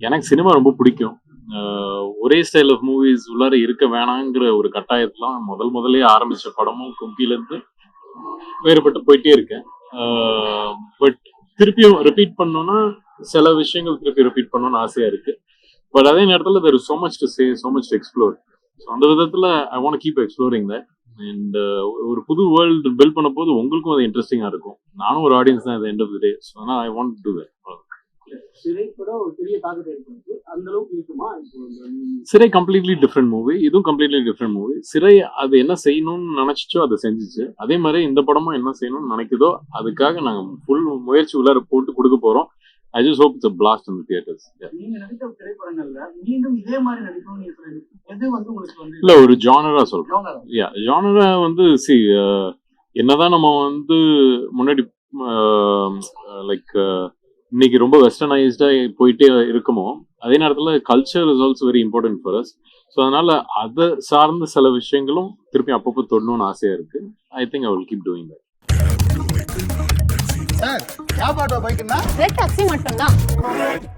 எனக்கு சினிமா ரொம்ப பிடிக்கும். ஒரே ஸ்டைல் ஆஃப் மூவிஸ் உள்ளார இருக்க வேணாங்கிற ஒரு கட்டாயத்தலாம் முதல்லயே ஆரம்பிச்ச படமும் கும்கிலேருந்து வேறுபட்டு போயிட்டே இருக்கேன். பட் திருப்பியும் ரிப்பீட் பண்ணணும்னா சில விஷயங்கள் திருப்பி ரிப்பீட் பண்ணணும்னு ஆசையா இருக்கு. பட் அதே நேரத்துல there is so much to say, so much to explore. So அந்த விதத்துல I want keep exploring that. And ஒரு புது வேர்ல்டு பில்ட் பண்ண போது உங்களுக்கும் அது இன்ட்ரெஸ்டிங்கா இருக்கும். நானும் ஒரு ஆடியன்ஸ் தான் at the end of the day. So அதனால I want to do that. சிறை கூட ஒரு பெரிய தாக்கத்தை ஏற்படுத்து அந்த அளவுக்கு இருக்குமா இப்போ சிறை கம்ப்ளீட்லி டிஃப்ரெண்ட் மூவி, இதுவும் கம்ப்ளீட்லி டிஃப்ரெண்ட் மூவி. சிறை அது என்ன செய்யணும்னு நினைச்சிச்சோ அதை செஞ்சுச்சு. அதே மாதிரி இந்த படமும் என்ன செய்யணும்னு நினைக்குதோ அதுக்காக நாங்க ஃபுல் முயற்சி உள்ளார போட்டு கொடுக்க போறோம். I just hope it's a blast in the theaters. நீங்க நடித்த திரைப்படங்கள்ல மீண்டும் இதே மாதிரி நடிக்கணும்னு நீங்க எது வந்து உங்களுக்கு வந்து இல்ல ஒரு ஜானரா சொல்றோம். ஜானரா வந்து என்னதான் நம்ம வந்து முன்னாடி லைக் இன்னைக்கு ரொம்ப வெஸ்டர்னைஸ்டா போயிட்டே இருக்குமோ அதே நேரத்துல culture is also very important for us. So அதனால அதை சார்ந்த சில விஷயங்களும் திருப்பி அப்பப்போ தொடணும்னு ஆசையா இருக்கு. I think I will keep doing that. Sir, taxi மட்டும்தான்.